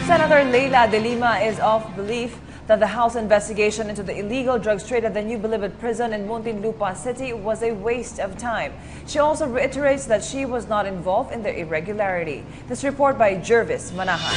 Senator Leila Delima is of belief that the House investigation into the illegal drugs trade at the New Bilibid prison in Muntinlupa City was a waste of time. She also reiterates that she was not involved in the irregularity. This report by Jervis Manahan.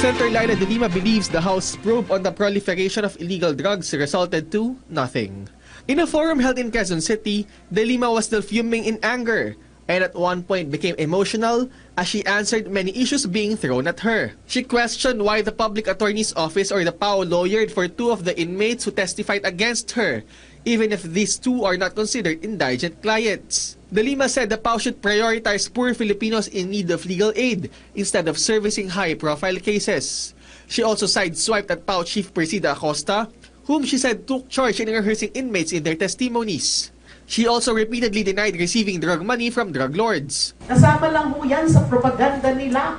Senator Leila Delima believes the House probe on the proliferation of illegal drugs resulted to nothing. In a forum held in Quezon City, Delima was still fuming in anger and at one point became emotional as she answered many issues being thrown at her. She questioned why the Public Attorney's Office or the PAO lawyered for two of the inmates who testified against her, even if these two are not considered indigent clients. Delima said the PAO should prioritize poor Filipinos in need of legal aid instead of servicing high-profile cases. She also sideswiped at PAO Chief Presida Acosta, whom she said took charge in rehearsing inmates in their testimonies. She also repeatedly denied receiving drug money from drug lords. Kasama lang ho yan sa propaganda nila.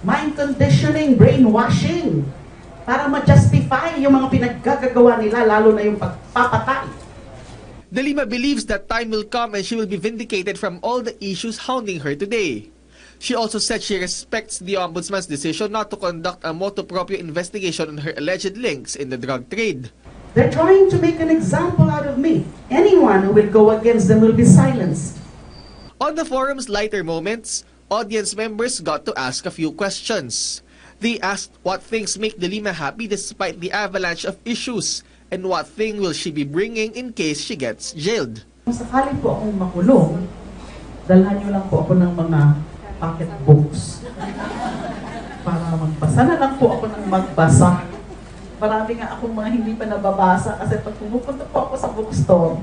Mind conditioning, brainwashing, para ma-justify yung mga pinaggagawa nila, lalo na yung pagpapatay. Delima believes that time will come and she will be vindicated from all the issues hounding her today. She also said she respects the Ombudsman's decision not to conduct a motu proprio investigation on her alleged links in the drug trade. They're trying to make an example out of me. Anyone who will go against them will be silenced. On the forum's lighter moments, audience members got to ask a few questions. They asked what things make Delima happy despite the avalanche of issues and what thing will she be bringing in case she gets jailed. Kung sakali po akong makulong, dalhan niyo lang po ako ng mga pocket books. Para magbasa na lang po ako ng magbasa. Marami nga akong mga hindi pa nababasa kasi pag pumupunta po ako sa bookstore,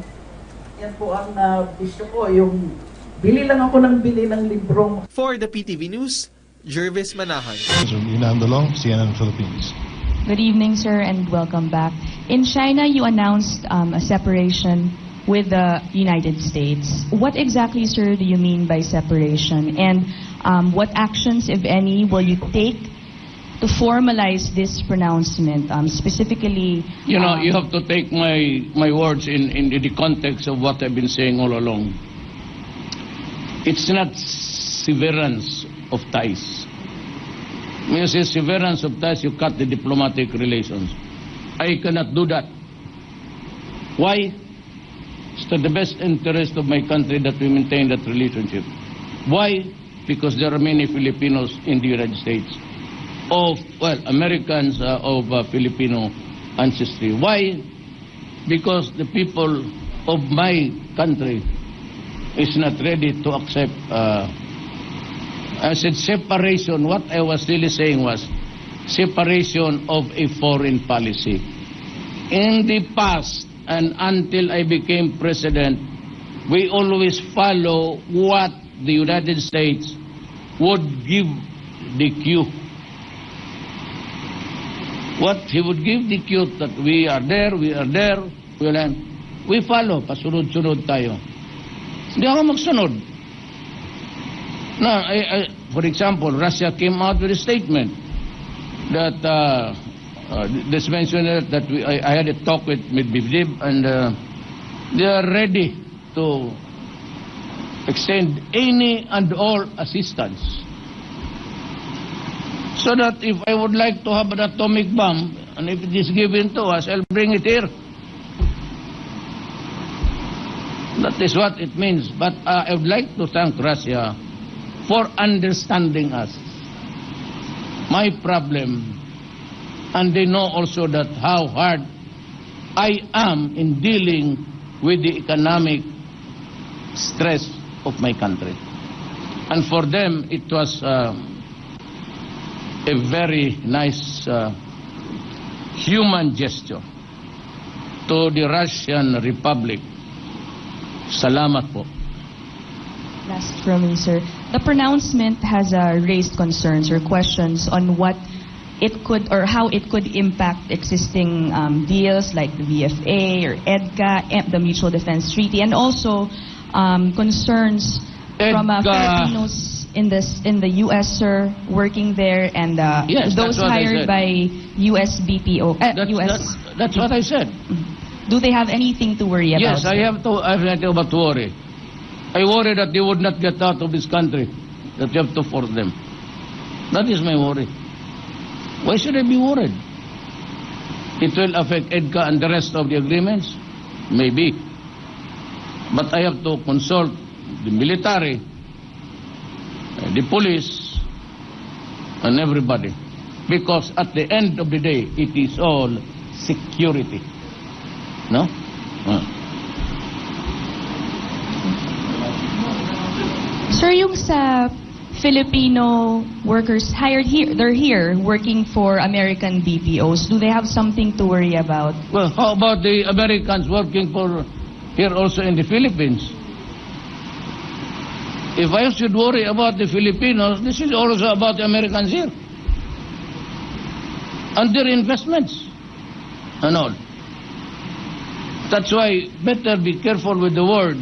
yan po ang bisyo ko, yung bili lang ako ng bili ng librong. For the PTV News, Jervis Manahan. CNN Philippines. Good evening, sir, and welcome back. In China, you announced a separation with the United States. What exactly, sir, do you mean by separation? And what actions, if any, will you take to formalize this pronouncement, specifically? You know, you have to take my words in the context of what I've been saying all along. It's not severance of ties. When you say severance of ties, you cut the diplomatic relations. I cannot do that. Why? It's to the best interest of my country that we maintain that relationship. Why? Because there are many Filipinos in the United States. Americans of Filipino ancestry. Why? Because the people of my country is not ready to accept. I said separation. What I was really saying was separation of a foreign policy. In the past, and until I became president, we always follow what the United States would give the cue. What he would give the cue that we are there, we follow, pasunod-sunod tayo. Hindi ako magsunod. Now, for example, Russia came out with a statement that this mentioned that I had a talk with Medvedev, and they are ready to extend any and all assistance. So that if I would like to have an atomic bomb, and if it is given to us, I'll bring it here. That is what it means. But I would like to thank Russia for understanding us. My problem, and they know also that how hard I am in dealing with the economic stress of my country. And for them, it was a very nice human gesture to the Russian Republic. Salamat po. Last from me, sir. The pronouncement has raised concerns or questions on what it could or how it could impact existing deals like the VFA or EDCA, the Mutual Defense Treaty, and also concerns from Filipinos in the U.S., sir, working there, and yes, those hired by U.S. BPO. That's what I said. Do they have anything to worry about? Yes, I have nothing about to worry. I worry that they would not get out of this country, that you have to force them. That is my worry. Why should I be worried? It will affect EDCA and the rest of the agreements? Maybe. But I have to consult the military, the police, and everybody. Because at the end of the day, it is all security. No? Sir, yung sa Filipino workers hired here, they're here working for American BPOs. Do they have something to worry about? Well, how about the Americans working for here also in the Philippines? If I should worry about the Filipinos, this is also about the Americans here. And their investments and all. That's why better be careful with the word.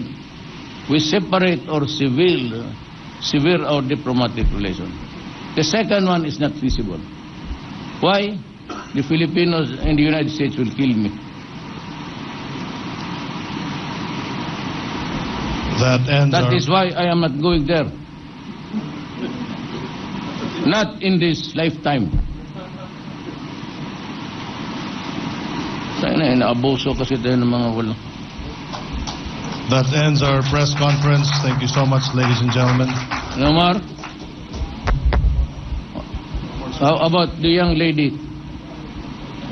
We separate our civil or diplomatic relation. The second one is not feasible. Why? The Filipinos in the United States will kill me. That is why I am not going there. Not in this lifetime. Sana inaabuso kasi tayo ng mga wala. That ends our press conference. Thank you so much, ladies and gentlemen. Nomar? How about the young lady?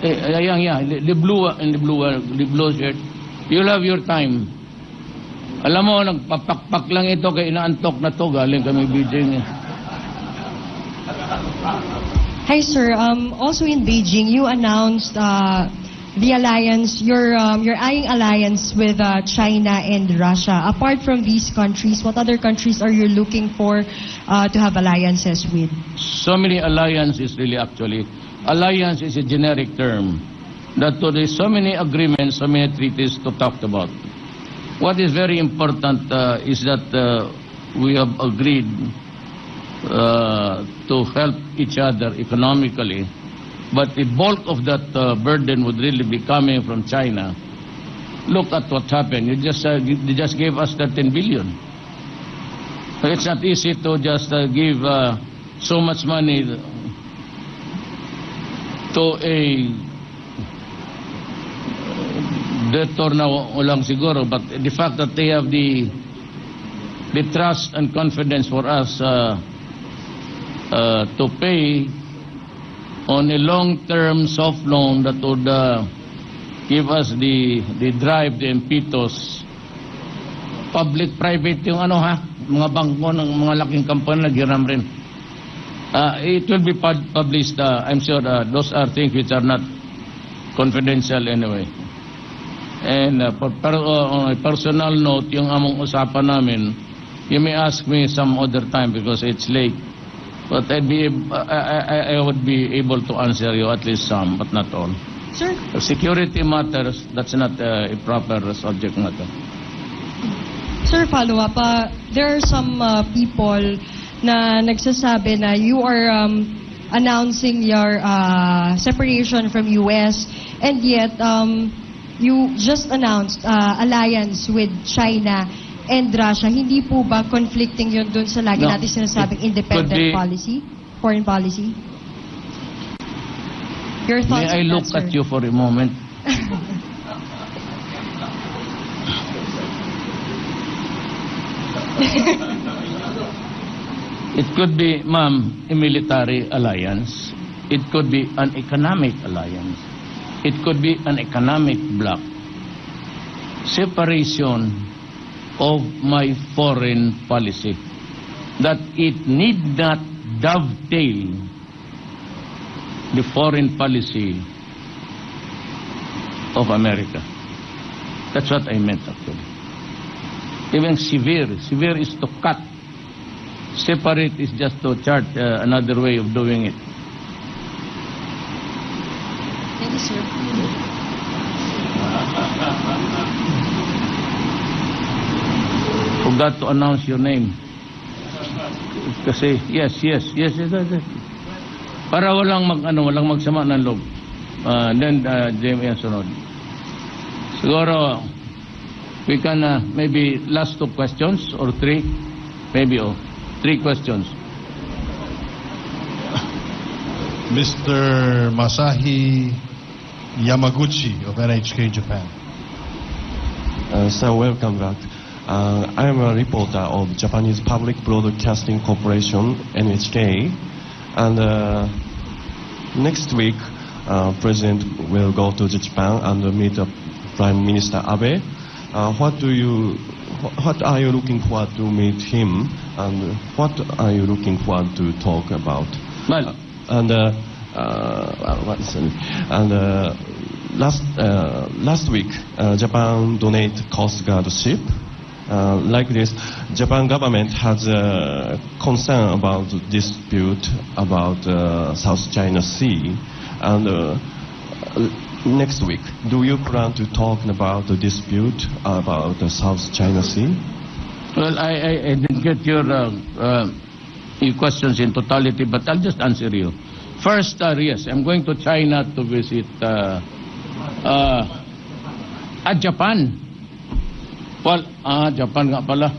The blue shirt. You'll have your time. Alam mo, nagpapakpak lang ito kaya inaantok na to. Galing kami Beijing. Hi, sir. Also in Beijing, you announced the alliance, you're eyeing alliance with China and Russia. Apart from these countries, what other countries are you looking for to have alliances with? So many alliances, really, actually. Alliance is a generic term. That there's so many agreements, so many treaties to talk about. What is very important is that we have agreed to help each other economically. But the bulk of that burden would really be coming from China. Look at what happened. They just gave us 13 billion. It's not easy to just give so much money to a debtor na walang siguro. But the fact that they have the trust and confidence for us to pay on a long-term soft loan that would give us the drive, the impetus. Public-private yung mga bangko ng mga laking company naghiram rin. It will be published. I'm sure those are things which are not confidential anyway. And on a personal note, yung among usapan namin, you may ask me some other time because it's late. But I would be able to answer you at least some, but not all. Sir? Security matters, that's not a proper subject matter. Sir, follow-up. There are some people na nagsasabi na you are announcing your separation from US and yet you just announced alliance with China and Russia. Hindi po ba conflicting yun dun sa lagi natin sinasabing independent policy, foreign policy? Your thoughts May I look that, at you for a moment? It could be, ma'am, a military alliance. It could be an economic alliance. It could be an economic bloc. Separation of my foreign policy. That it need not dovetail the foreign policy of America. That's what I meant actually. Even severe is to cut. Separate is just to chart another way of doing it. Thank you, sir. Forgot to announce your name. Kasi, yes. Para walang magsama ng loob. Then, Jamie sunod. Siguro, we can maybe last 2 questions or 3. Maybe 3 questions. Mr. Masahi Yamaguchi of NHK Japan. So welcome back. I am a reporter of Japanese Public Broadcasting Corporation, NHK, and next week President will go to Japan and meet Prime Minister Abe. What are you looking forward to meet him, and what are you looking forward to talk about? Well, last week, Japan donated Coast Guard ship. Like this, Japan government has a concern about the dispute about South China Sea, and next week, do you plan to talk about the dispute about the South China Sea? well, I didn't get your questions in totality, but I'll just answer you. First, yes, I'm going to China to visit Japan. Well, Japan nga pala.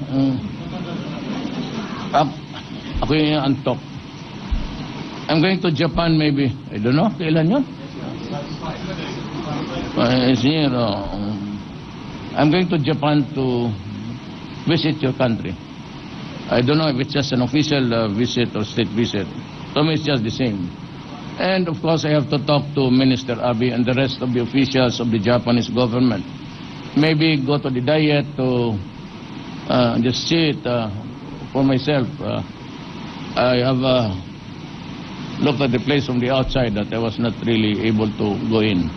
Ako yung antok. I'm going to Japan maybe. I don't know, kailan yun? I'm going to Japan to visit your country. I don't know if it's just an official visit or state visit. To me, it's just the same. And of course, I have to talk to Minister Abe and the rest of the officials of the Japanese government. Maybe go to the diet to just see it for myself. I have looked at the place from the outside that I was not really able to go in.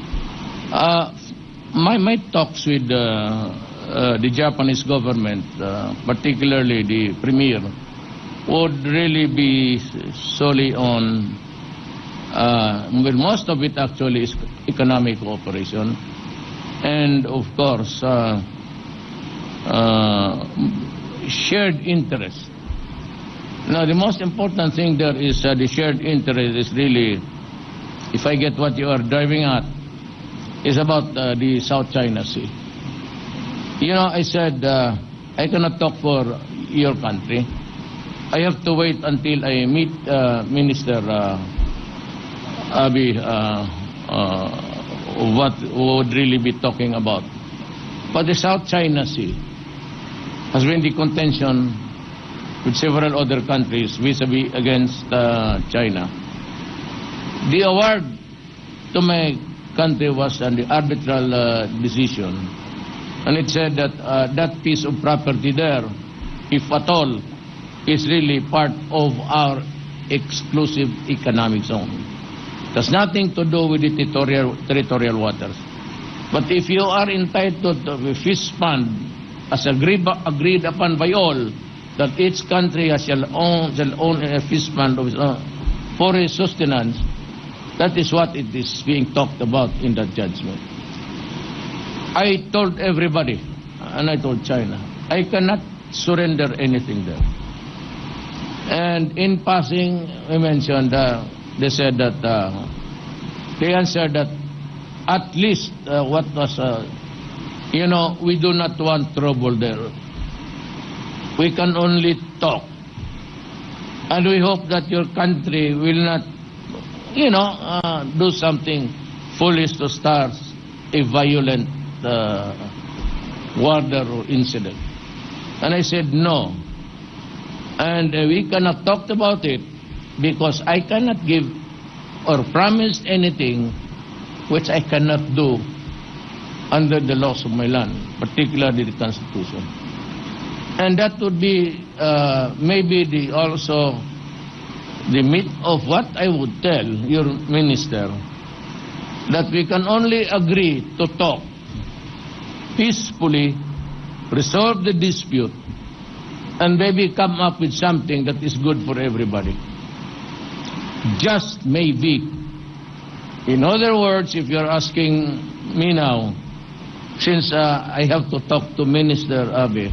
My talks with the Japanese government, particularly the premier, would really be solely on, well, most of it actually is economic cooperation. And of course, shared interest. Now, the most important thing there is the shared interest is really, if I get what you are driving at, is about the South China Sea. You know, I said I cannot talk for your country. I have to wait until I meet Minister Abe. What would really be talking about. But the South China Sea has been the contention with several other countries vis-a-vis against China. The award to my country was an arbitral decision, and it said that that piece of property there, if at all, is really part of our exclusive economic zone. It has nothing to do with the territorial waters. But if you are entitled to a fish fund, as agreed upon by all, that each country shall own a fish fund of its own for its sustenance, that is what it is being talked about in that judgment. I told everybody, and I told China, I cannot surrender anything there. And in passing, I mentioned, they said that, they answered that at least what was, you know, we do not want trouble there. We can only talk. And we hope that your country will not, you know, do something foolish to start a violent war or incident. And I said no. And we cannot talk about it because I cannot give or promise anything which I cannot do under the laws of my land, particularly the Constitution. And that would be maybe also the meat of what I would tell your minister, that we can only agree to talk peacefully, resolve the dispute, and maybe come up with something that is good for everybody. Just maybe. In other words, if you're asking me now, since I have to talk to Minister Abe,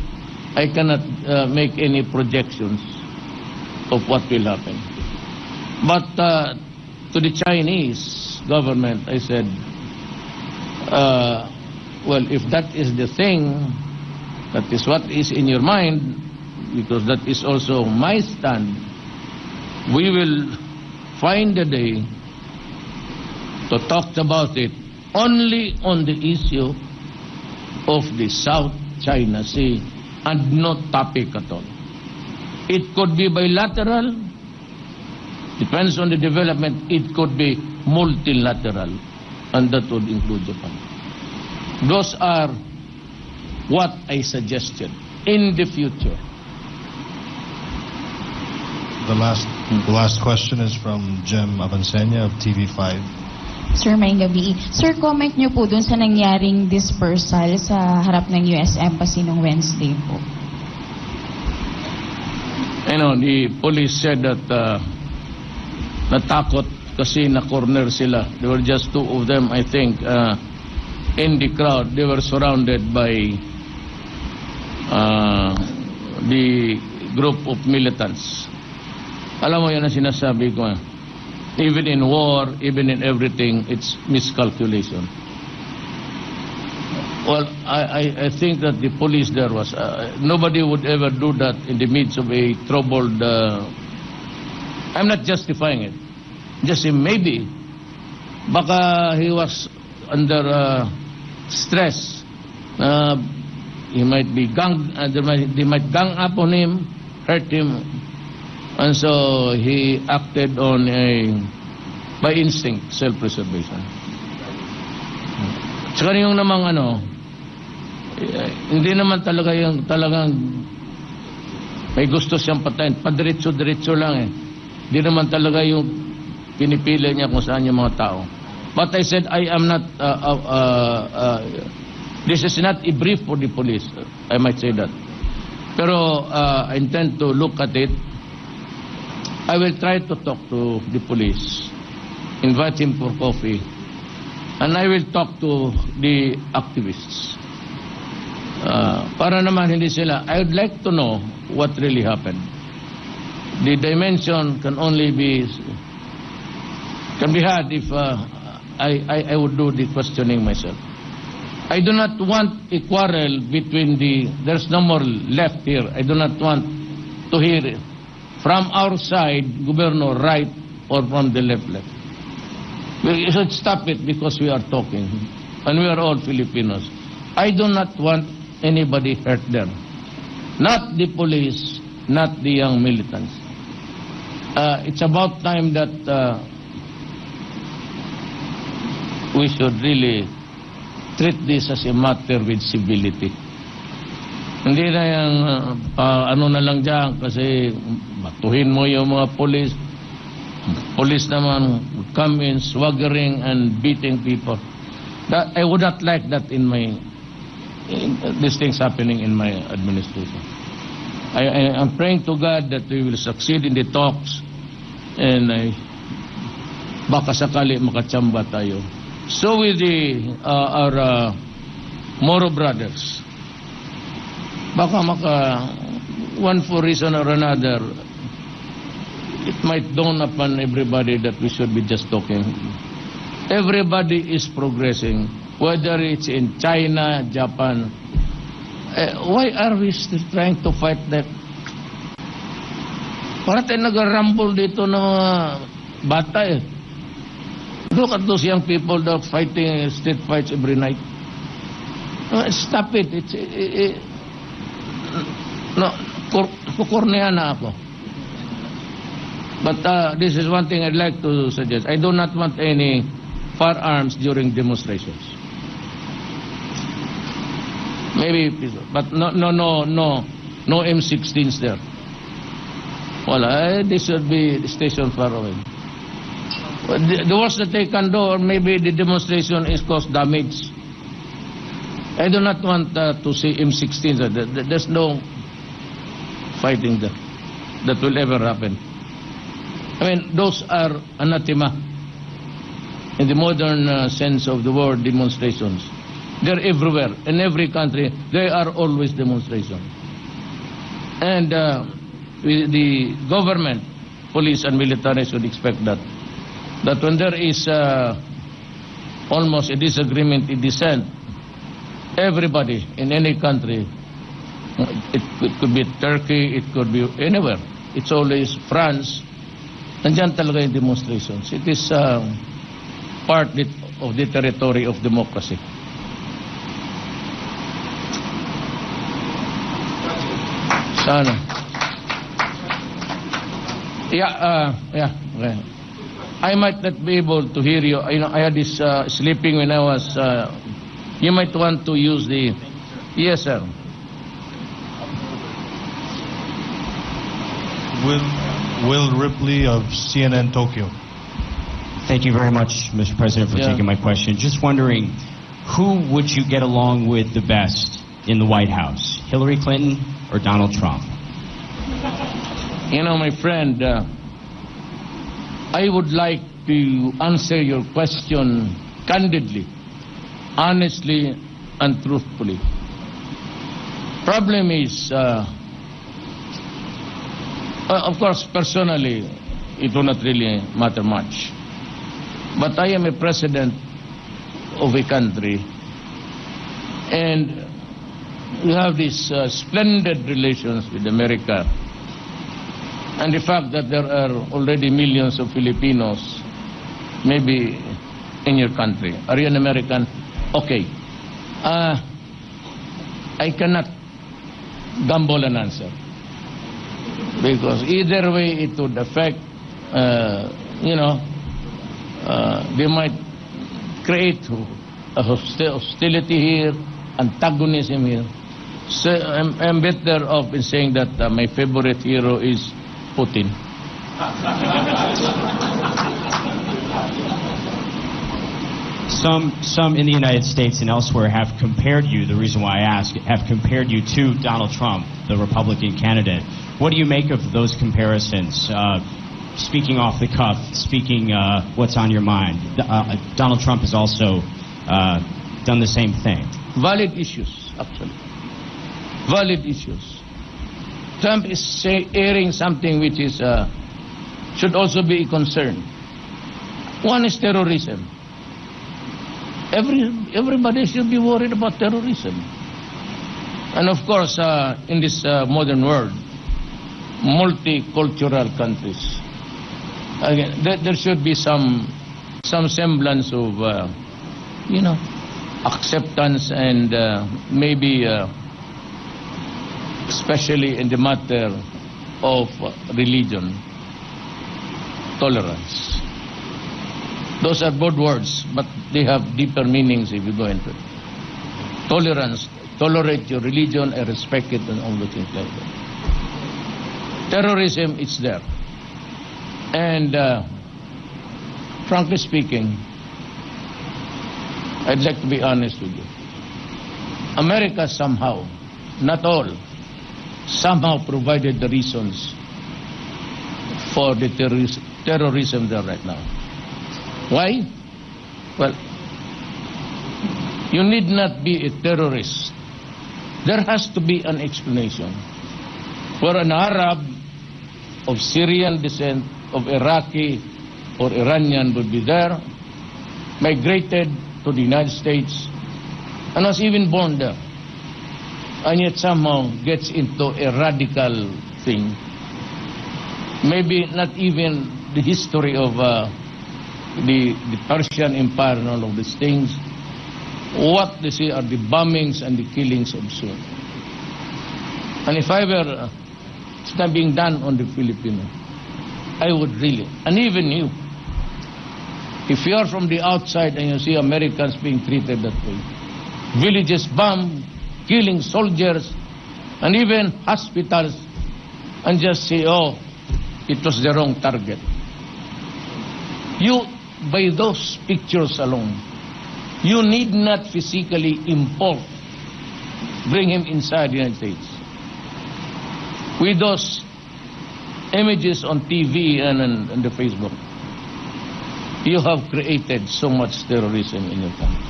I cannot make any projections of what will happen. But to the Chinese government, I said, well, if that is the thing, that is what is in your mind, because that is also my stand, we will find a day to talk about it only on the issue of the South China Sea and no topic at all. It could be bilateral, depends on the development. It could be multilateral, and that would include Japan. Those are what I suggested in the future. The last question is from Jem Avancenia of TV5. Sir, maayong gabi. Sir, comment niyo po dun sa nangyaring dispersal sa harap ng US Embassy noong Wednesday po. The police said that natakot kasi na-corner sila. There were just two of them, I think, in the crowd. They were surrounded by the group of militants. Alam mo yan ang sinasabi ko. Even in war, even in everything, it's miscalculation. Well, I think that the police there was... nobody would ever do that in the midst of a troubled... I'm not justifying it. Just say maybe. Baka he was under stress. He might be they might gang up on him, hurt him. And so he acted on by instinct, self-preservation. Tsaka yung namang hindi naman talaga yung talagang may gusto siyang patayin. Padiretso-diretso lang eh. Hindi naman talaga yung pinipili niya kung saan yung mga tao. But I said, I am not, this is not a brief for the police. I might say that. Pero I intend to look at it. I will try to talk to the police, invite him for coffee, and I will talk to the activists. Para naman hindi sila, I would like to know what really happened. The dimension can be had if I would do the questioning myself. I do not want a quarrel between there's no more left here. I do not want to hear it from our side, Governor, right, or from the left. We should stop it because we are talking, and we are all Filipinos. I do not want anybody hurt there. Not the police, not the young militants. It's about time that we should really treat this as a matter with civility. Hindi na yung na lang dyan kasi batuhin mo yung mga police. Police naman come in swaggering and beating people. I would not like that in these things happening in my administration. I'm praying to God that we will succeed in the talks and baka sakali makachamba tayo. So with our Moro brothers, baka one for reason or another, it might dawn upon everybody that we should be just talking. Everybody is progressing, whether it's in China, Japan. Why are we still trying to fight them? Para tayo nag-rumble dito ng mga bata eh. Look at those young people that are fighting street fights every night. Stop it. Kukurnihan na ako. But this is one thing I'd like to suggest. I do not want any firearms during demonstrations. Maybe, but no M16s there. Well, they should be stationed far away. The worst that they can do, or maybe the demonstration is cause damage. I do not want to see M16s. There's no fighting there that will ever happen. I mean, those are anathema in the modern sense of the word, demonstrations. They're everywhere. In every country, they are always demonstrations. And the government, police and military should expect that when there is almost a disagreement, a dissent, everybody in any country, it could be Turkey, it could be anywhere. It's always France. Nandiyan talaga yung demonstrations. It is part of the territory of democracy. Sana. Yeah. Okay. I might not be able to hear you. You know, I had this sleeping when I was. You might want to use the. Yes, sir. Will Ripley of CNN Tokyo. Thank you very much, Mr. President, for taking my question. Just wondering, who would you get along with the best in the White House, Hillary Clinton or Donald Trump? You know, my friend, I would like to answer your question candidly, honestly, and truthfully. Problem is, of course, personally, it will not really matter much. But I am a president of a country, and we have these splendid relations with America. And the fact that there are already millions of Filipinos, maybe in your country. Are you an American? Okay. I cannot gamble an answer. Because either way it would affect, they might create a hostility here, antagonism here. So I'm better off in saying that my favorite hero is Putin. Some in the United States and elsewhere have compared you, the reason why I ask, have compared you to Donald Trump, the Republican candidate. What do you make of those comparisons? Speaking off the cuff, speaking what's on your mind. Donald Trump has also done the same thing. Valid issues, actually. Valid issues. Trump is airing something which is should also be a concern. One is terrorism. Everybody should be worried about terrorism. And of course, in this modern world, multicultural countries, again, there should be some semblance of, acceptance and maybe, especially in the matter of religion, tolerance. Those are broad words, but they have deeper meanings if you go into it. Tolerance, tolerate your religion and respect it and all the things like that. Terrorism, it's there. And frankly speaking, I'd like to be honest with you. America somehow, not all, somehow provided the reasons for the terrorism there right now. Why? Well, you need not be a terrorist. There has to be an explanation. For an Arab of Syrian descent, of Iraqi or Iranian would be there, migrated to the United States, and was even born there, and yet somehow gets into a radical thing. Maybe not even the history of the Persian Empire and all of these things. What they see are the bombings and the killings of Sunni. And if I were being done on the Filipino, I would really, and even you, if you are from the outside and you see Americans being treated that way, villages bombed, killing soldiers, and even hospitals, and just say, oh, it was the wrong target. You, by those pictures alone, you need not physically bring him inside the United States. With those images on TV and the Facebook, you have created so much terrorism in your country.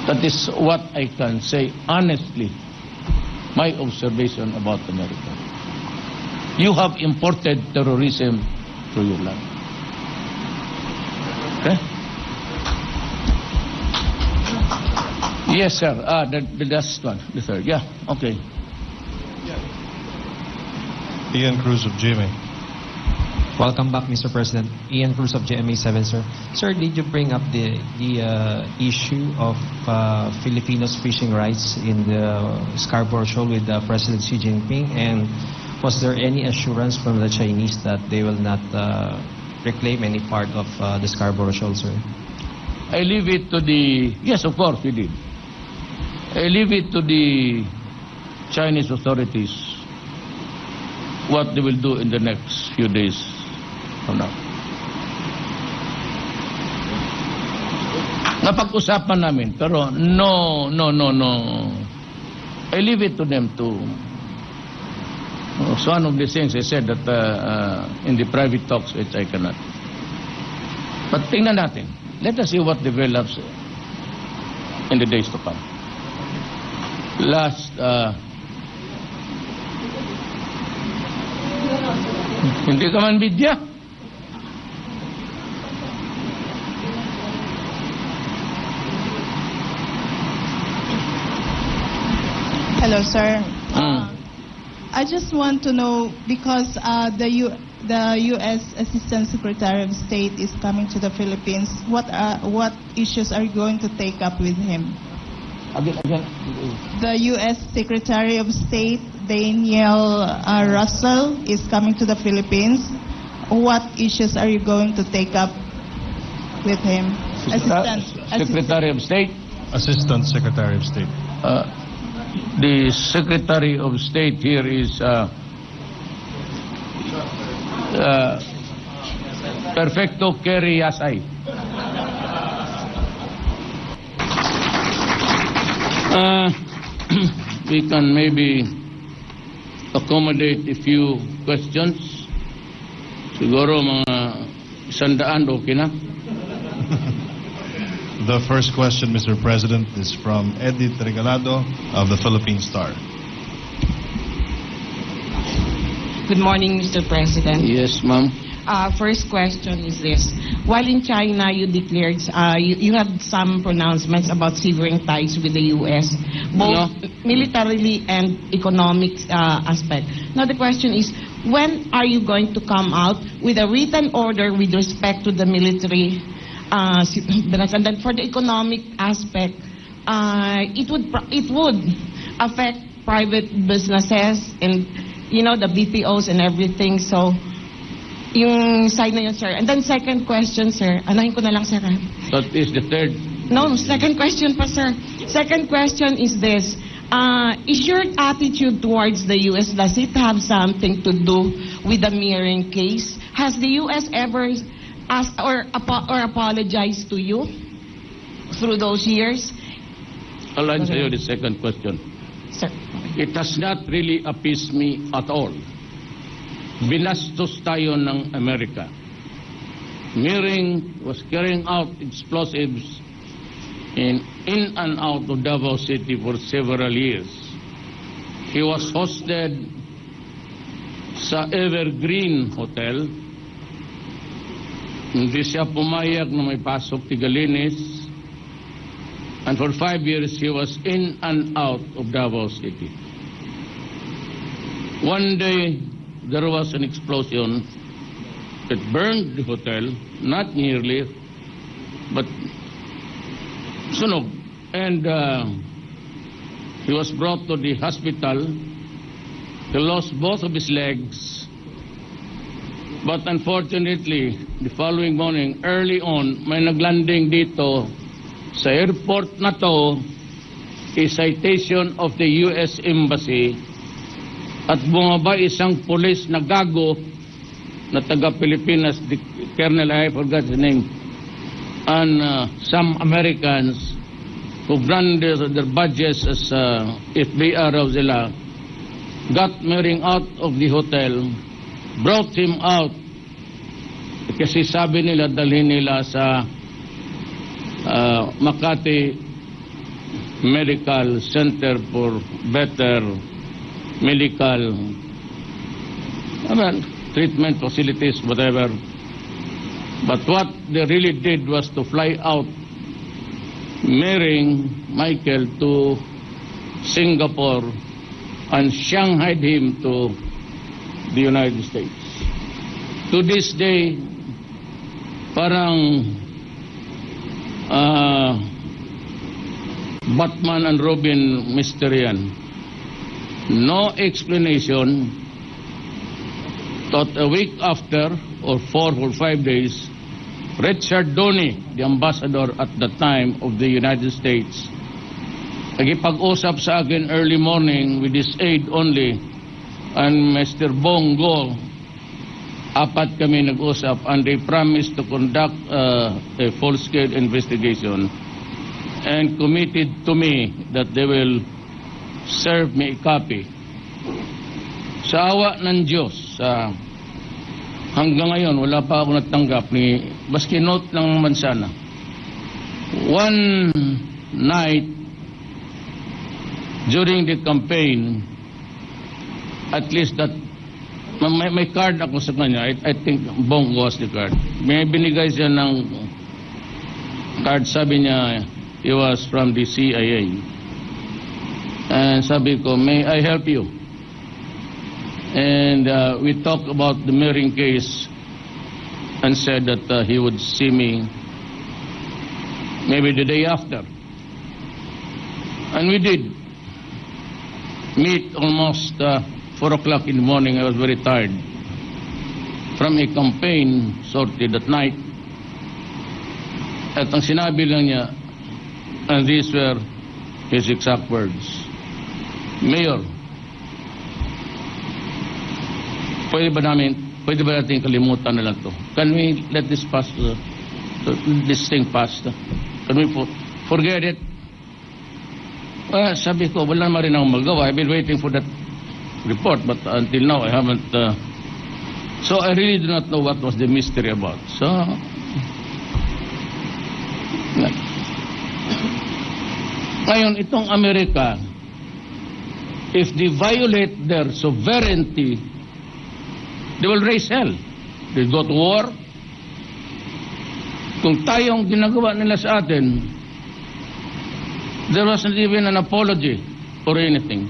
That is what I can say honestly, my observation about America. You have imported terrorism to your land. Okay? Yes, sir. The last one, the third. Yeah, okay. Ian Cruz of GMA. Welcome back, Mr. President. Ian Cruz of GMA7, sir. Sir, did you bring up the issue of Filipinos' fishing rights in the Scarborough Shoal with President Xi Jinping? And was there any assurance from the Chinese that they will not reclaim any part of the Scarborough Shoal, sir? I leave it to the... Yes, of course we did. I leave it to the Chinese authorities what they will do in the next few days from now. Napag-usapan namin, pero no. I leave it to them to... So one of the things I said that in the private talks, which I cannot. But tingnan natin. Let us see what develops in the days to come. Last... hindi ka man bidya. Hello, sir. I just want to know, because the U.S. Assistant Secretary of State is coming to the Philippines, what issues are you going to take up with him? Again. The U.S. Secretary of State, Daniel Russell, is coming to the Philippines. What issues are you going to take up with him? Secretary of State? Assistant Secretary of State. The Secretary of State here is Perfecto Kerry Yasay. We can maybe accommodate a few questions. Siguro mga 100 okay na. The first question, Mr. President, is from Edith Regalado of the Philippine Star. Good morning, Mr. President. Yes, ma'am. First question is this. While in China, you declared, you had some pronouncements about severing ties with the U.S., both militarily and economic aspect. Now the question is, when are you going to come out with a written order with respect to the military? And then for the economic aspect, it would affect private businesses and, you know, the BPOs and everything. So, yung side na yun, sir. And then second question, sir. Anahin ko na lang, sir. That is the third. No, second question pa, sir. Second question is this. Is your attitude towards the U.S., does it have something to do with the mirroring case? Has the U.S. ever asked or apologized to you through those years? I'll answer you the second question. Sir. It has not really appeased me at all. Binastos tayo ng Amerika. Mirroring was carrying out explosives in and out of Davao City for several years. He was hosted sa Evergreen Hotel. Hindi siya pumayag na may pasok Tigalinis. And for 5 years, he was in and out of Davao City. One day, there was an explosion that burned the hotel, not nearly, but sunog. And he was brought to the hospital. He lost both of his legs. But unfortunately, the following morning, early on, may naglanding dito sa airport na to, a citation of the U.S. Embassy, at bumaba isang police na gago na taga-Pilipinas, the Colonel, I forgot his name, and some Americans who branded their badges as FBI raw sila, got Mering out of the hotel, brought him out, kasi sabi nila dalhin nila sa Makati Medical Center for better medical treatment facilities, whatever. But what they really did was to fly out Mering Michael to Singapore and Shanghaied him to the United States. to this day, parang Batman and Robin mystery yan. No explanation. Thought a week after, or 4 or 5 days, Richard Donny, the ambassador at the time of the United States, nagipag-usap sa akin early morning with his aide only, and Mr. Bongo, apat kami nag-usap, and they promised to conduct a full-scale investigation and committed to me that they will serve me a copy. Sa awa ng Diyos, hanggang ngayon, wala pa ako natanggap ni baski note ng mansana. One night, during the campaign, at least that, may card ako sa kanya. I think Bongo was the card. May binigay siya ng card, sabi niya, he was from the CIA. And sabi ko, may I help you? And we talked about the mirroring case and said that he would see me maybe the day after. And we did meet almost 4 o'clock in the morning. I was very tired from a campaign sorted at night. At ang sinabi lang niya, and these were his exact words, Mayor, pwede ba natin kalimutan na lang to? Can we let this pass, this thing pass? Can we forget it? Sabi ko, wala naman rin akong magawa. I've been waiting for that report, but until now I haven't. So I really do not know what was the mystery about. So, ngayon, itong Amerika, if they violate their sovereignty, they will raise hell. They go to war. Kung tayong ginagawa nila sa atin, there wasn't even an apology or anything.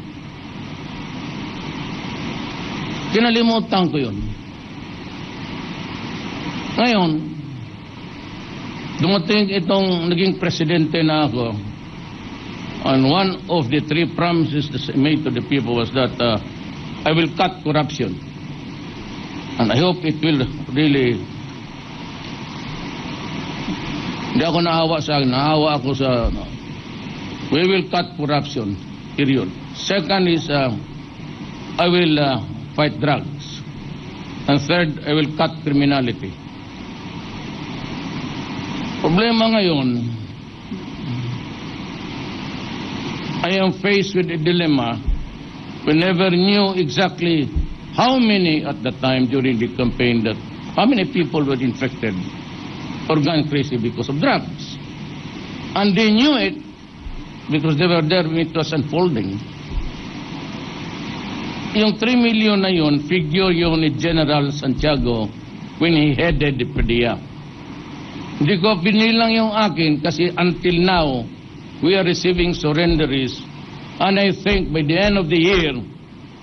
Kinalimutan ko yun. Ngayon, dumating itong naging presidente na ako, and one of the 3 promises that I made to the people was that I will cut corruption. And I hope it will really. Hindi ako naawa sa akin. Naawa ako sa. We will cut corruption. Period. Second is I will fight drugs. And third, I will cut criminality. Problema ngayon, I am faced with a dilemma. We never knew exactly how many at the time during the campaign that how many people were infected or gone crazy because of drugs. And they knew it because they were there when it was unfolding. Yung 3 million na yun, figure yun ni General Santiago when he headed the PDEA. Hindi ko binilang yung akin kasi until now, we are receiving surrenderies, and I think by the end of the year,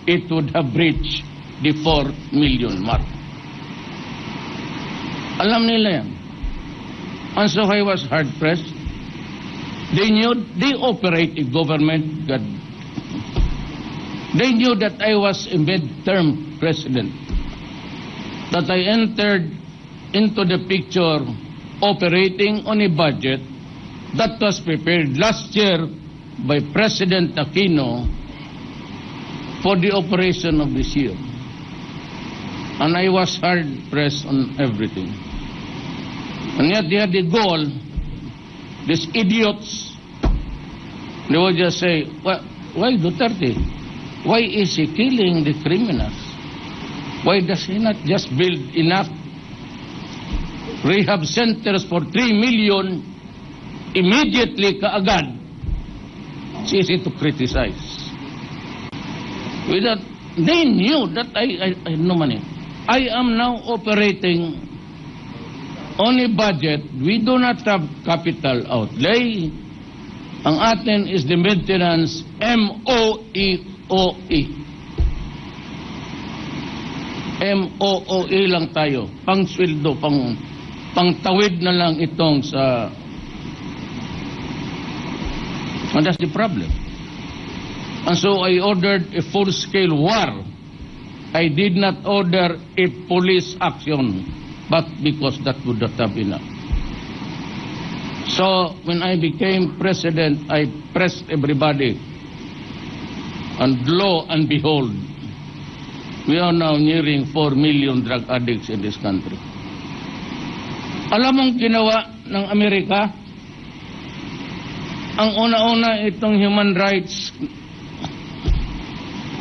it would have reached the 4 million mark. Alam nila yan. And so I was hard-pressed. They knew, they operate a government that they knew that I was a mid-term president, that I entered into the picture operating on a budget that was prepared last year by President Aquino for the operation of this year. And I was hard-pressed on everything. And yet they had the goal, these idiots, they would just say, why Duterte? Why is he killing the criminals? Why does he not just build enough rehab centers for 3 million immediately kaagad? It's easy to criticize. With that, they knew that I had no money. I am now operating on a budget. We do not have capital outlay. Ang atin is the maintenance MOEOE. MOOE lang tayo. Pang sweldo, pangtawid na lang itong sa... And that's the problem. And so I ordered a full-scale war. I did not order a police action, but because that would not have enough. So when I became president, I pressed everybody. And lo and behold, we are now nearing 4 million drug addicts in this country. Alam mong ginawa ng Amerika? Ang una-una itong human rights,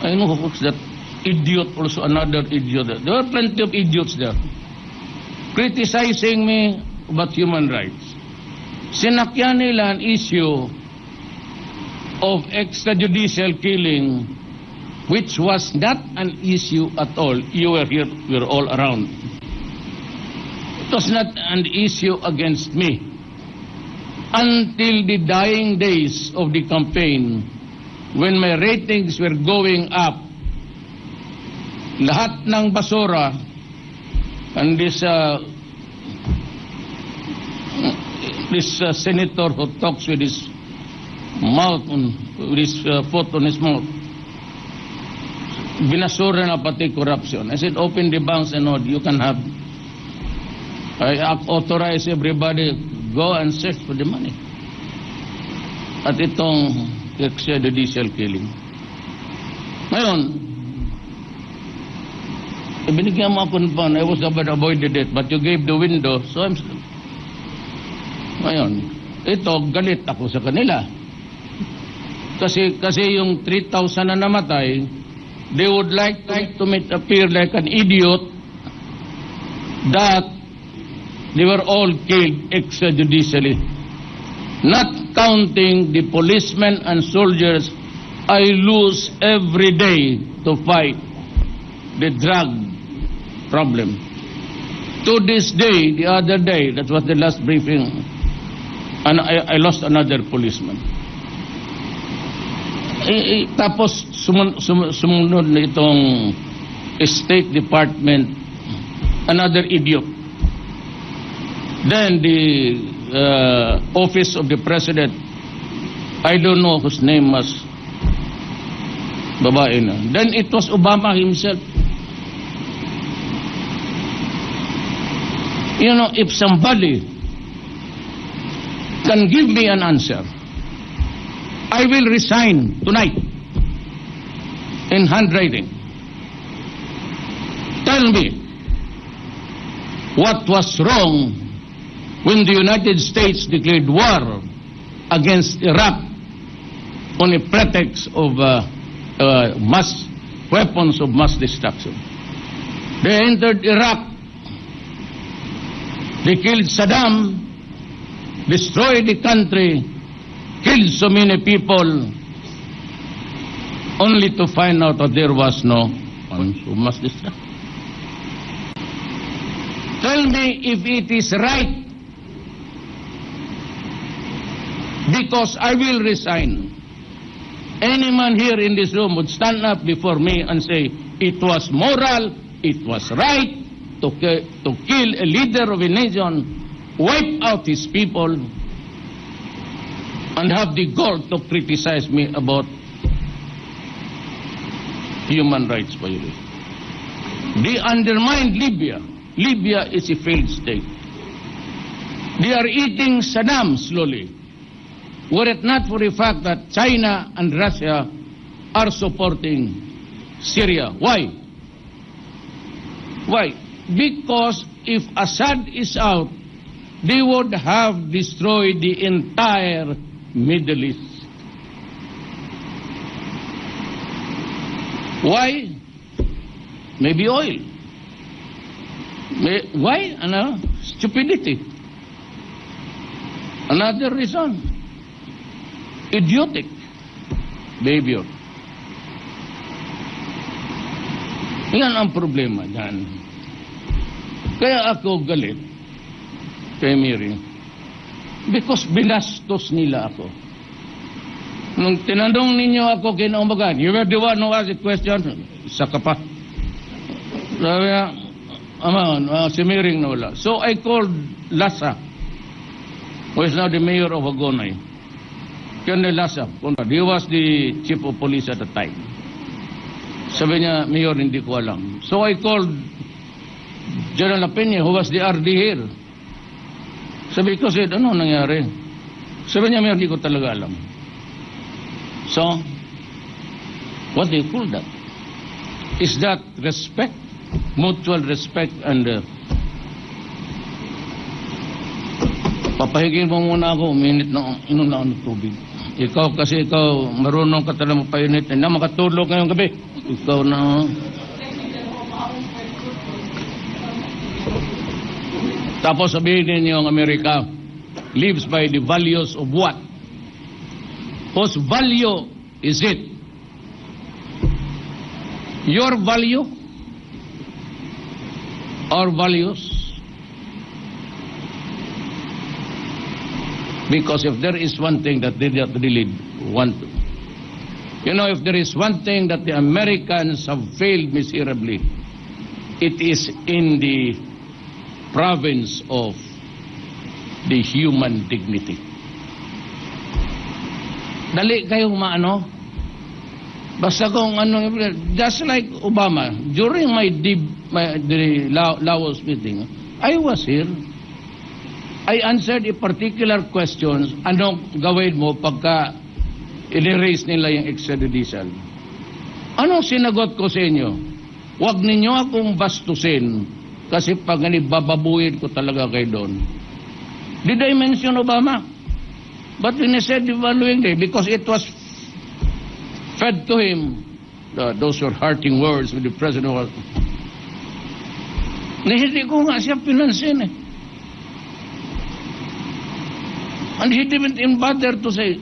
I know who's that idiot, also another idiot. There were plenty of idiots there criticizing me about human rights. Sinakyan nila an issue of extrajudicial killing, which was not an issue at all. You were here, we were all around. It was not an issue against me. Until the dying days of the campaign, when my ratings were going up, lahat ng basura, and this senator who talks with his mouth, with his foot on his mouth, binasura na pati corruption. I said, open the banks and all, you can have. I authorize everybody, go and search for the money. At itong extrajudicial killing. Ngayon, binigyan mo ako ng pan. I was about avoided it, but you gave the window, so I'm... Ngayon, ito, galit ako sa kanila. Kasi yung 3,000 na namatay, they would like to make appear like an idiot that they were all killed extrajudicially. Not counting the policemen and soldiers I lose every day to fight the drug problem. To this day, the other day, that was the last briefing, and I lost another policeman. Tapos sumunod na itong State Department, another idiot. Then the office of the president, I don't know whose name was, babae na. Then it was Obama himself. You know, if somebody can give me an answer, I will resign tonight in handwriting. Tell me what was wrong when the United States declared war against Iraq on a pretext of mass weapons of mass destruction. They entered Iraq, they killed Saddam, destroyed the country, killed so many people, only to find out that there was no mass destruction. Tell me if it is right, because I will resign. Any man here in this room would stand up before me and say, it was moral, it was right to kill a leader of a nation, wipe out his people, and have the gall to criticize me about human rights violation. They undermined Libya. Libya is a failed state. They are eating Saddam slowly. Were it not for the fact that China and Russia are supporting Syria. Why? Why? Because if Assad is out, they would have destroyed the entire Middle East. Why? Maybe oil. Why? Stupidity. Another reason. Idiotic behavior. Yan ang problema dyan. Kaya ako galit kay Mary because binastos nila ako. Nung tinanong ninyo ako kinaumagan, you were the one who asked the question, isa ka pa. Sabi niya, si Miring na wala. So I called Lasa, who is now the mayor of Agonay. Colonel Lasa, he was the chief of police at the time. Sabi niya, Mayor, hindi ko alam. So I called General Peña, who was the RD here. Sabi ko, said, ano nangyari? Sabi niya, Mayor, hindi ko talaga alam. So, what do you call that? Is that respect? Mutual respect and papahigin mo muna ako, minute na inuna ng tubig. Ikaw kasi ikaw marunong ka talaga mapainit na makatulog ngayong gabi. Ikaw na. Tapos sabihin ninyo ang Amerika lives by the values of what? Whose value is it? Your value? Our values? Because if there is one thing that they don't really want to, you know, if there is one thing that the Americans have failed miserably, it is in the province of the human dignity. Dali kayong maano, basta kung ano, just like Obama, during the Laos meeting, I was here. I answered a particular question, anong gawin mo pagka i-raise nila yung extradition? Anong sinagot ko sa inyo? Huwag ninyo akong bastusin kasi pag bababuhin ko talaga kayo doon. Did I mention Obama? But when I said the following day, because it was fed to him, those were hurting words with the president. Hindi ko nga siya pinansin eh. And he didn't even bother to say,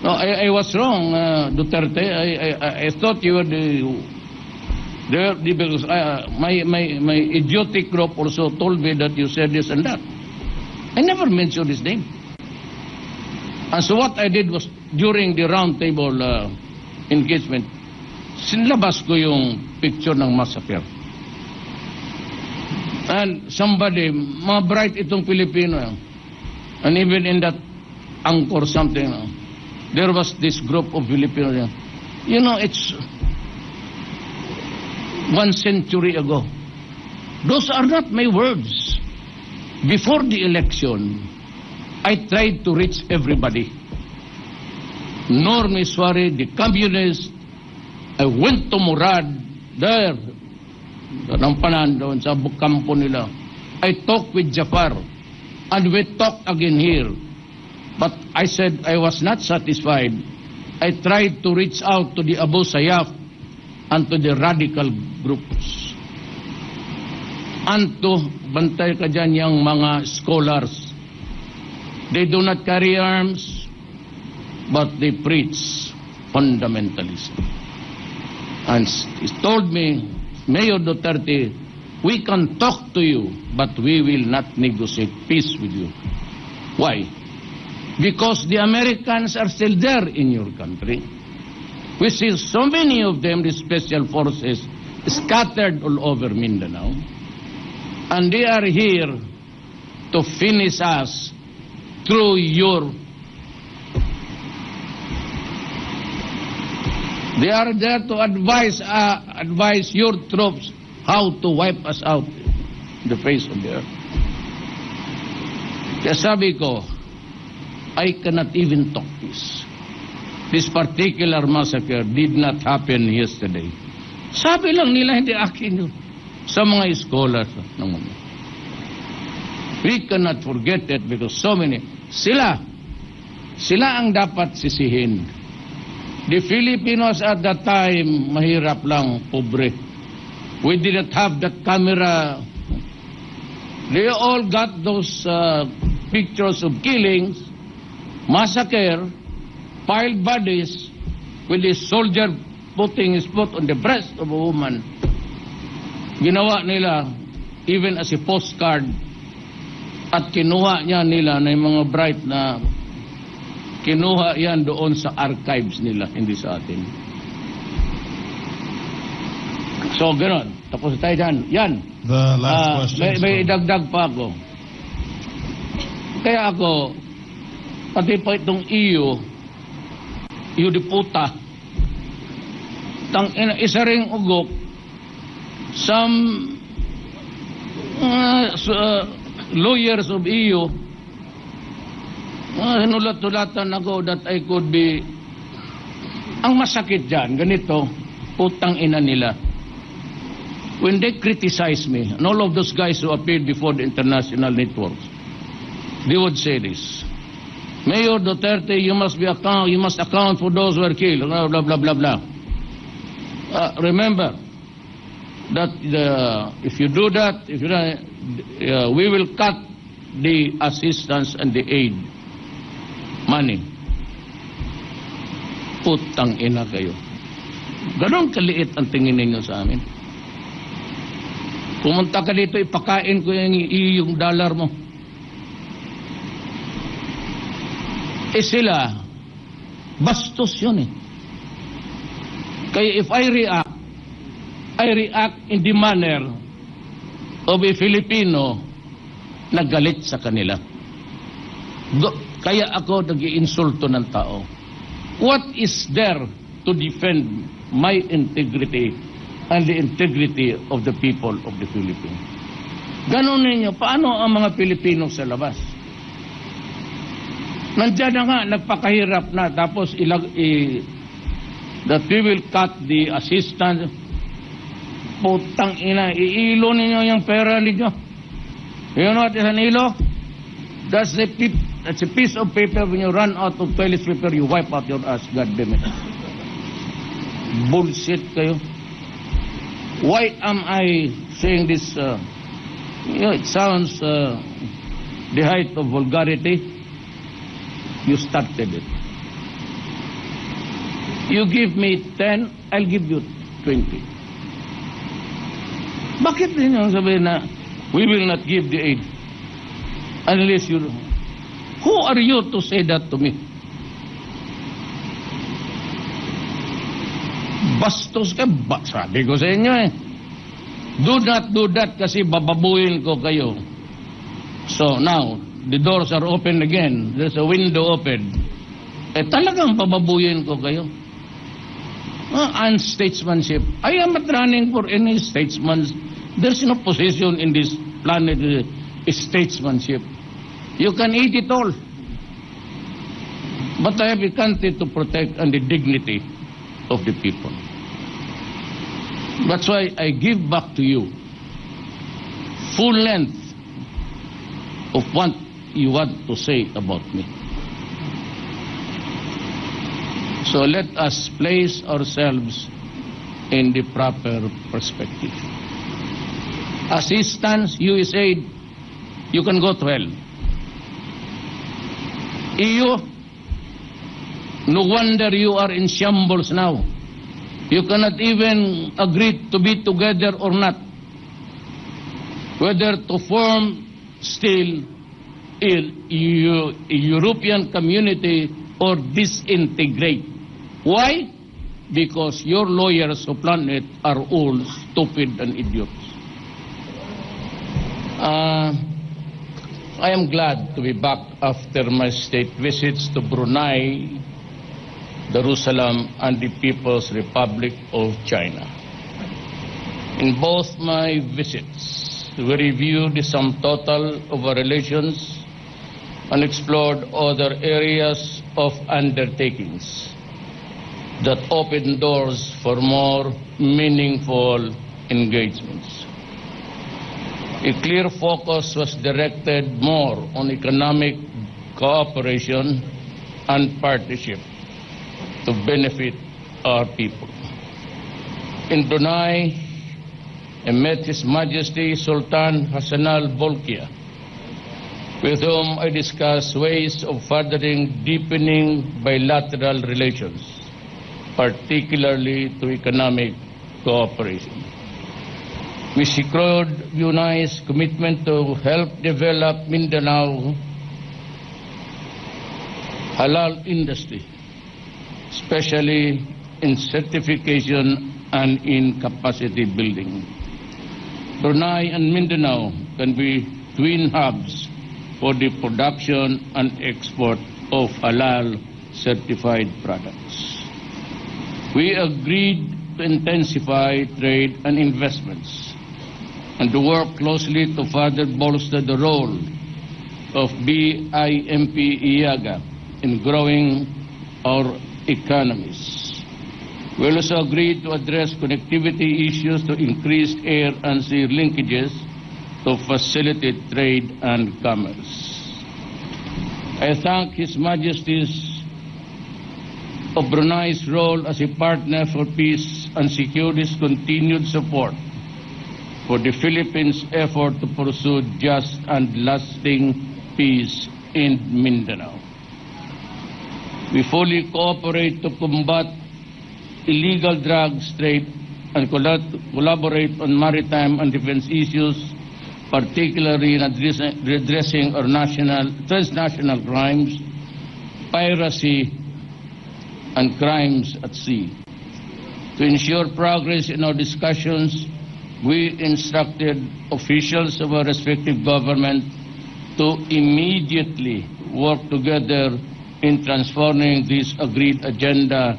no, I was wrong, Duterte. I thought you were because my idiotic group also told me that you said this and that. I never mentioned his name. And so what I did was, during the round table engagement, sinlabas ko yung picture ng massacre. And somebody, mga bright itong Pilipino, and even in that Angkor something, there was this group of Filipinos. You know, it's 1 century ago. Those are not my words. Before the election, I tried to reach everybody. Norm Iswari, the communists. I went to Murad, there, Rampanan, doon sa kampo nila. I talked with Jafar. And we talked again here. But I said I was not satisfied. I tried to reach out to the Abu Sayyaf and to the radical groups. And to, bantay ka dyan yung mga scholars. They do not carry arms, but they preach fundamentalism. And he told me, Mayor Duterte, we can talk to you, but we will not negotiate peace with you. Why? Because the Americans are still there in your country. We see so many of them, the special forces, scattered all over Mindanao. And they are here to finish us through your... They are there to advise your troops how to wipe us out the face of the earth. Kaya sabi ko, I cannot even talk this. This particular massacre did not happen yesterday. Sabi lang nila, hindi akin yun. Sa mga scholars naman. We cannot forget it because so many, sila ang dapat sisihin. The Filipinos at that time, mahirap lang, pobre. We didn't have that camera. They all got those pictures of killings, massacre, piled bodies, with the soldier putting his foot on the breast of a woman. Ginawa nila, even as a postcard, at kinuha niya nila na yung mga bright na kinuha yan doon sa archives nila, hindi sa atin. So, gano'n. Tapos tayo dyan. Yan. The last question. May idagdag pa ako. Kaya ako, pati pa itong EU diputa, isa ring ugok, some lawyers of EU, nulat-tulatan ako that I could be, ang masakit dyan, ganito, putang ina nila. When they criticize me, and all of those guys who appeared before the international networks, they would say this: Mayor Duterte, you must account for those who were killed, blah, blah, blah, blah, blah. Remember that if you do that, we will cut the assistance and the aid money. Putang ina kayo. Ganon kaliit ang tingin ninyo sa amin. Pumunta ka dito, ipakain ko yung dollar mo. Sila, bastos yun eh. Kaya if I react in the manner of a Filipino na galit sa kanila. Kaya ako nag-iinsulto ng tao. What is there to defend my integrity and the integrity of the people of the Philippines? Ganon ninyo, paano ang mga Pilipino sa labas? Nandiyan na nga, nagpakahirap na, tapos that we will cut the assistance. Putang ina, iilo ninyo yung pera ninyo. You know what is an ilo? That's a piece of paper. When you run out of toilet paper, you wipe out your ass. God damn it. Bullshit kayo. Why am I saying this? It sounds the height of vulgarity. You started it. You give me 10, I'll give you 20. Bakit din yung sabihin na we will not give the aid unless you... Who are you to say that to me? Bastos ka ba? Sabi ko sa inyo eh. Do not do that kasi bababuhin ko kayo. So now, the doors are open again. There's a window open. Talagang bababuhin ko kayo. Unstatesmanship. I am not running for any statesman. There's no position in this planet statesmanship. You can eat it all. But I have a country to protect and the dignity of the people. That's why I give back to you full length of what you want to say about me. So let us place ourselves in the proper perspective. Assistance, USAID, you can go to hell. EU, no wonder you are in shambles now. You cannot even agree to be together or not. Whether to form still a European community or disintegrate. Why? Because your lawyers who plan it are all stupid and idiots. I am glad to be back after my state visits to Brunei, Jerusalem, and the People's Republic of China. In both my visits, we reviewed the sum total of our relations and explored other areas of undertakings that open doors for more meaningful engagements. A clear focus was directed more on economic cooperation and partnership to benefit our people. In Brunei, I met His Majesty Sultan Hassan al-Bolkiah, with whom I discussed ways of furthering deepening bilateral relations, particularly to economic cooperation. We secured Brunei's commitment to help develop Mindanao halal industry, especially in certification and in capacity building. Brunei and Mindanao can be twin hubs for the production and export of halal certified products. We agreed to intensify trade and investments and to work closely to further bolster the role of BIMP-IAGA in growing our economies. We also agreed to address connectivity issues to increase air and sea linkages to facilitate trade and commerce. I thank His Majesty's of Brunei's role as a partner for peace and security's continued support for the Philippines' effort to pursue just and lasting peace in Mindanao. We fully cooperate to combat illegal drugs trade and collaborate on maritime and defense issues, particularly in redressing our transnational crimes, piracy, and crimes at sea. To ensure progress in our discussions, we instructed officials of our respective government to immediately work together in transforming this agreed agenda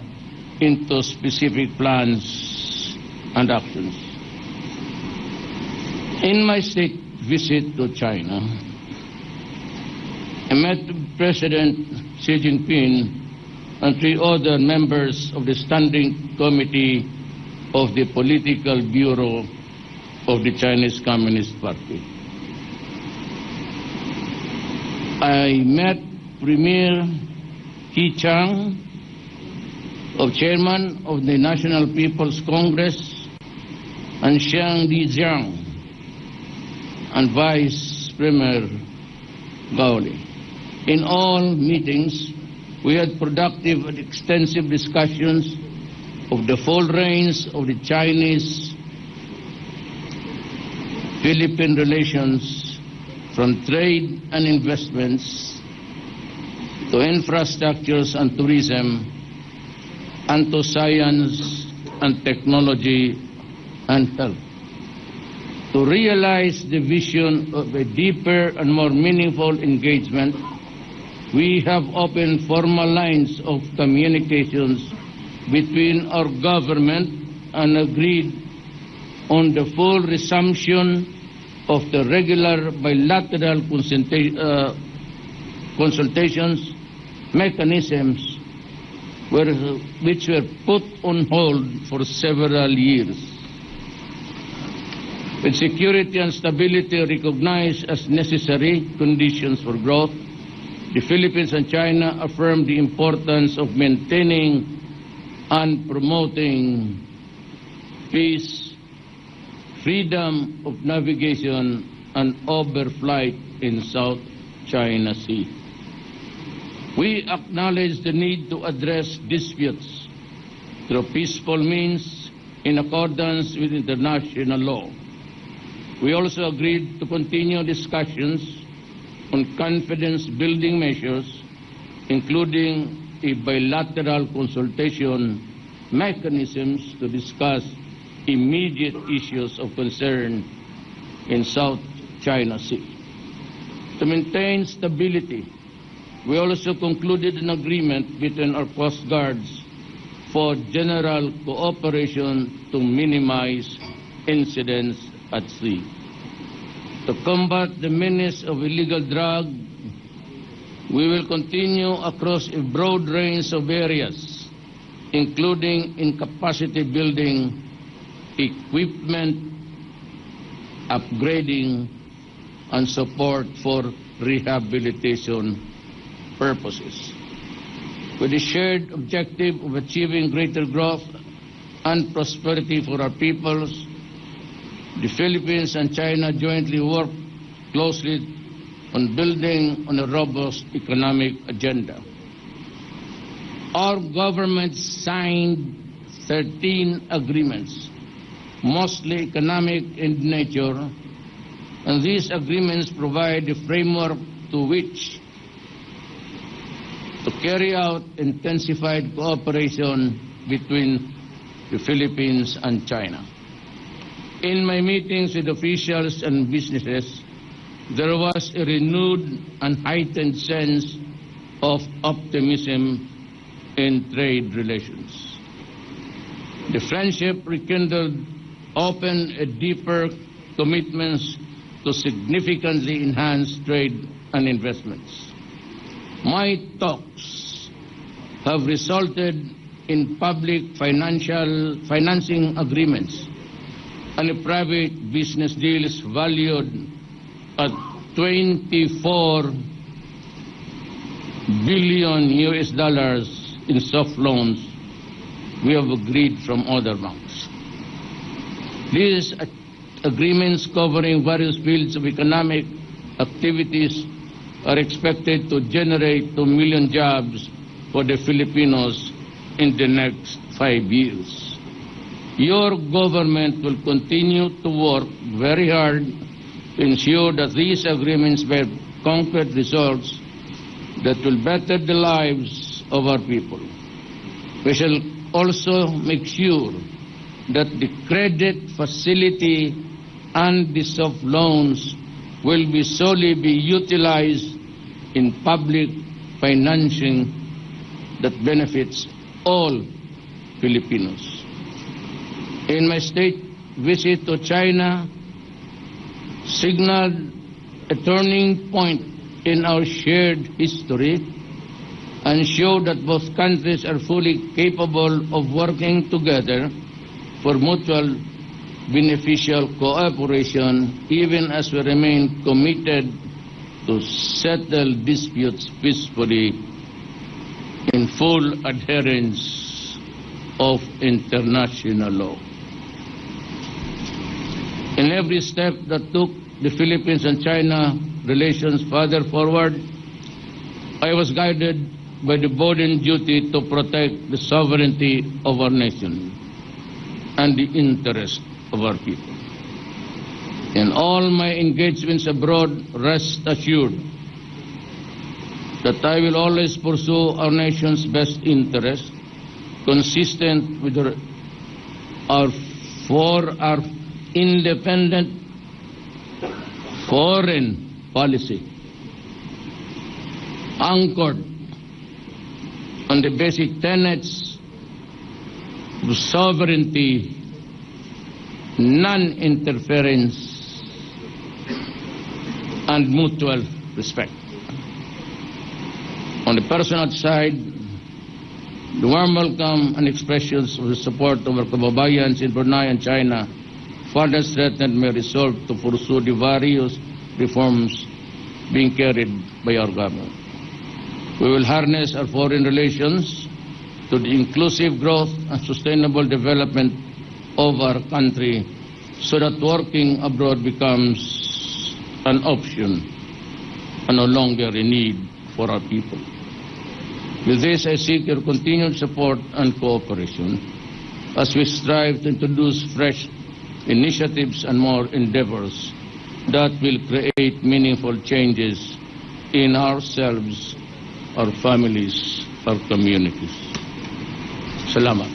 into specific plans and actions. In my state visit to China, I met President Xi Jinping and 3 other members of the Standing Committee of the Political Bureau of the Chinese Communist Party. I met Premier Qi Chang, Chairman of the National People's Congress, and Xiang Lijiang, and Vice Premier Gao Li. In all meetings, we had productive and extensive discussions of the full range of the Chinese-Philippine relations, from trade and investments to infrastructures and tourism, and to science and technology and health. To realize the vision of a deeper and more meaningful engagement, we have opened formal lines of communications between our government and agreed on the full resumption of the regular bilateral consultations mechanisms which were put on hold for several years. With security and stability recognized as necessary conditions for growth, the Philippines and China affirmed the importance of maintaining and promoting peace, freedom of navigation, and overflight in South China Sea. We acknowledge the need to address disputes through peaceful means in accordance with international law. We also agreed to continue discussions on confidence-building measures, including a bilateral consultation mechanisms to discuss immediate issues of concern in South China Sea. To maintain stability, we also concluded an agreement between our Coast Guards for general cooperation to minimize incidents at sea. To combat the menace of illegal drugs, we will continue across a broad range of areas, including in capacity building, equipment upgrading, and support for rehabilitation purposes. With the shared objective of achieving greater growth and prosperity for our peoples, the Philippines and China jointly work closely on building on a robust economic agenda. Our government signed 13 agreements, mostly economic in nature, and these agreements provide a framework to which to carry out intensified cooperation between the Philippines and China. In my meetings with officials and businesses, there was a renewed and heightened sense of optimism in trade relations. The friendship rekindled opened a deeper commitments to significantly enhance trade and investments. My talks have resulted in public financing agreements and a private business deals valued at $24 billion in soft loans we have agreed from other banks. These agreements covering various fields of economic activities are expected to generate 2 million jobs for the Filipinos in the next 5 years. Your government will continue to work very hard to ensure that these agreements bear concrete results that will better the lives of our people. We shall also make sure that the credit facility and the soft loans will be solely be utilized in public financing that benefits all Filipinos. In my state visit to China, signaled a turning point in our shared history and showed that both countries are fully capable of working together for mutual beneficial cooperation, even as we remain committed to settle disputes peacefully in full adherence of international law. In every step that took the Philippines and China relations further forward, I was guided by the burden duty to protect the sovereignty of our nation and the interest of our people. In all my engagements abroad, rest assured that I will always pursue our nation's best interest, consistent with our independent foreign policy, anchored on the basic tenets of sovereignty, non-interference, and mutual respect. On the personal side, the warm welcome and expressions of the support of our kababayans in Brunei and China further strengthened my resolve to pursue the various reforms being carried by our government. We will harness our foreign relations to the inclusive growth and sustainable development of our country so that working abroad becomes an option and no longer a need for our people. With this, I seek your continued support and cooperation as we strive to introduce fresh initiatives and more endeavors that will create meaningful changes in ourselves, our families, our communities. Salamat.